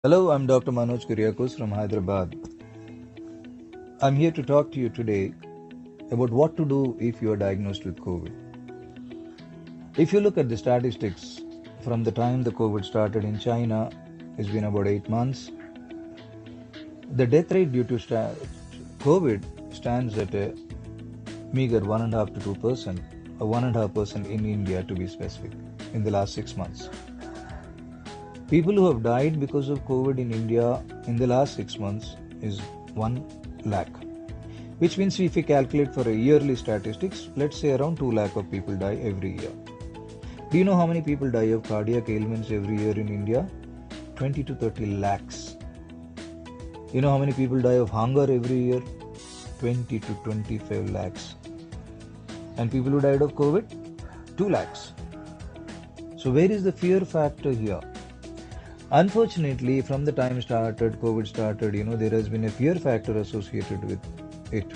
Hello, I'm Dr. Manoj Kuriakos from Hyderabad. I'm here to talk to you today about what to do if you are diagnosed with COVID. If you look at the statistics from the time the COVID started in China, it's been about 8 months. The death rate due to COVID stands at a meager 1.5 to 2%, or 1.5% in India to be specific, in the last 6 months. People who have died because of COVID in India in the last 6 months is 1 lakh, which means if we calculate for a yearly statistics, let's say around 2 lakh of people die every year. Do you know how many people die of cardiac ailments every year in India? 20 to 30 lakhs. You know how many people die of hunger every year? 20 to 25 lakhs. And people who died of COVID? 2 lakhs. So where is the fear factor here? Unfortunately, from the time COVID started, there has been a fear factor associated with it.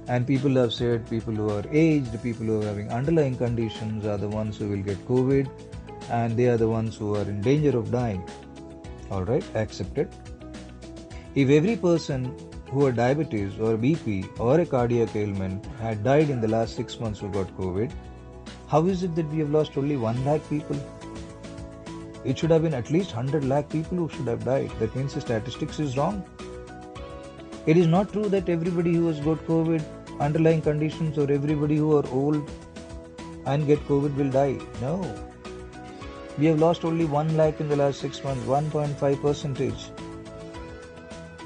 And people have said people who are aged, people who are having underlying conditions are the ones who will get COVID, and they are the ones who are in danger of dying. Alright, accepted. If every person who had diabetes or BP or a cardiac ailment had died in the last 6 months who got COVID, how is it that we have lost only 1 lakh people? It should have been at least 100 lakh people who should have died. That means the statistics is wrong. It is not true that everybody who has got COVID, underlying conditions, or everybody who are old and get COVID will die. No. We have lost only 1 lakh in the last 6 months, 1.5%.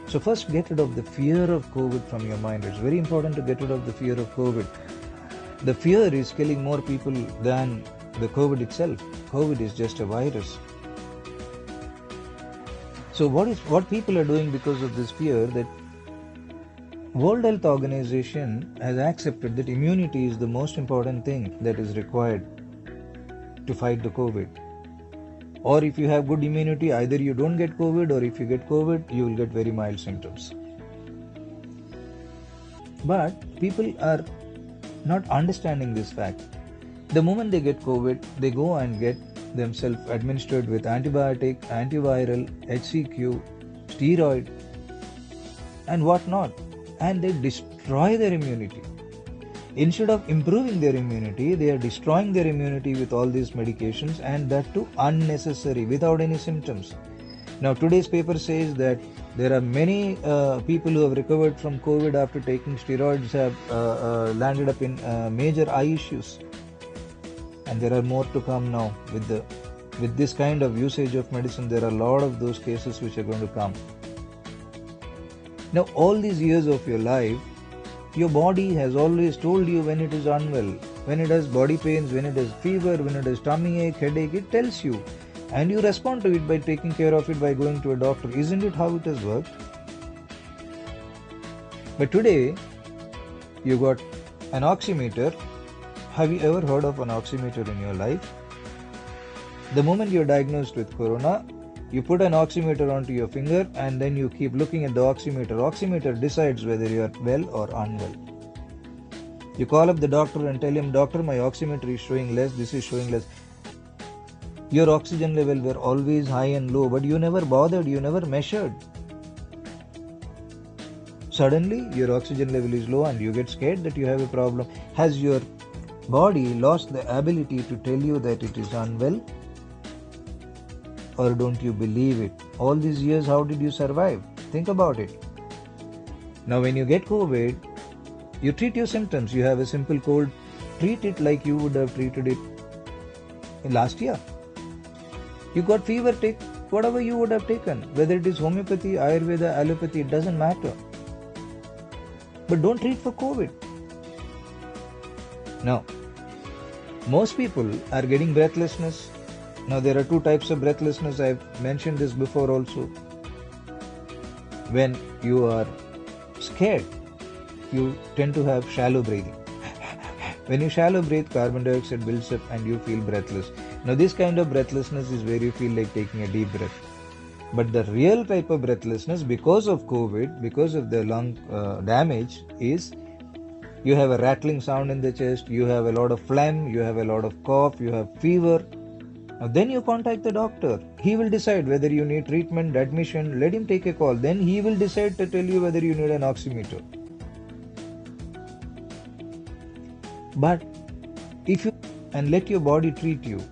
So first get rid of the fear of COVID from your mind. It's very important to get rid of the fear of COVID. The fear is killing more people than the COVID itself. COVID is just a virus. So what people are doing because of this fear, that World Health Organization has accepted that immunity is the most important thing that is required to fight the COVID. Or if you have good immunity, either you don't get COVID, or if you get COVID, you will get very mild symptoms. But people are not understanding this fact. The moment they get COVID, they go and get themselves administered with antibiotic, antiviral, HCQ, steroid, and whatnot, and they destroy their immunity. Instead of improving their immunity, they are destroying their immunity with all these medications, and that too unnecessary, without any symptoms. Now today's paper says that there are many people who have recovered from COVID after taking steroids have landed up in major eye issues. And there are more to come now. With this kind of usage of medicine, there are a lot of those cases which are going to come. Now, all these years of your life, your body has always told you when it is unwell, when it has body pains, when it has fever, when it has tummy ache, headache, it tells you. And you respond to it by taking care of it by going to a doctor. Isn't it how it has worked? But today, you got an oximeter. Have you ever heard of an oximeter in your life? The moment you're diagnosed with corona, you put an oximeter onto your finger and then you keep looking at the oximeter. Oximeter decides whether you are well or unwell. You call up the doctor and tell him, "Doctor, my oximeter is showing less, this is showing less." Your oxygen level were always high and low, but you never bothered, you never measured. Suddenly, your oxygen level is low and you get scared that you have a problem. Has your body lost the ability to tell you that it is unwell? Or don't you believe it? All these years, how did you survive? Think about it. Now when you get COVID, you treat your symptoms. You have a simple cold, treat it like you would have treated it last year. You got fever, take whatever you would have taken. Whether it is homeopathy, Ayurveda, allopathy, it doesn't matter. But don't treat for COVID. Now, most people are getting breathlessness. Now there are two types of breathlessness. I've mentioned this before also. When you are scared, you tend to have shallow breathing. When you shallow breathe, carbon dioxide builds up and you feel breathless. Now this kind of breathlessness is where you feel like taking a deep breath. But the real type of breathlessness, because of COVID, because of the lung damage, is you have a rattling sound in the chest, you have a lot of phlegm, you have a lot of cough, you have fever, Now, then you contact the doctor. He will decide whether you need treatment, admission. Let him take a call. Then he will decide to tell you whether you need an oximeter. But if you and let your body treat you,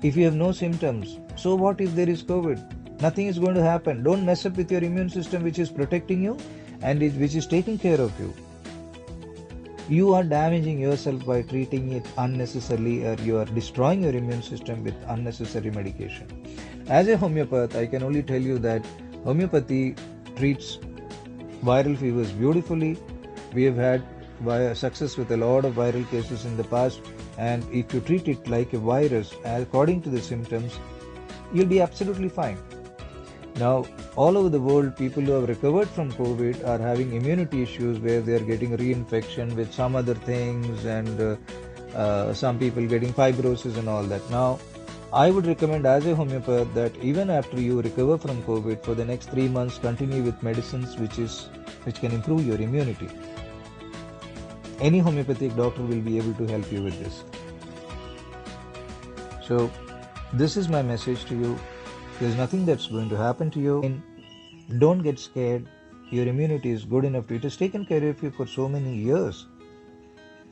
if you have no symptoms, so what if there is COVID? Nothing is going to happen. Don't mess up with your immune system, which is protecting you and which is taking care of you. You are damaging yourself by treating it unnecessarily, or you are destroying your immune system with unnecessary medication. As a homeopath, I can only tell you that homeopathy treats viral fevers beautifully. We have had success with a lot of viral cases in the past, and if you treat it like a virus according to the symptoms, you'll be absolutely fine. Now, all over the world, people who have recovered from COVID are having immunity issues where they are getting reinfection with some other things, and some people getting fibrosis and all that. Now, I would recommend as a homeopath that even after you recover from COVID, for the next 3 months, continue with medicines which can improve your immunity. Any homeopathic doctor will be able to help you with this. So, this is my message to you. There's nothing that's going to happen to you. Don't get scared. Your immunity is good enough. It has taken care of you for so many years.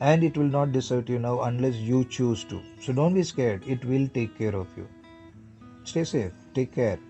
And it will not desert you now unless you choose to. So don't be scared. It will take care of you. Stay safe. Take care.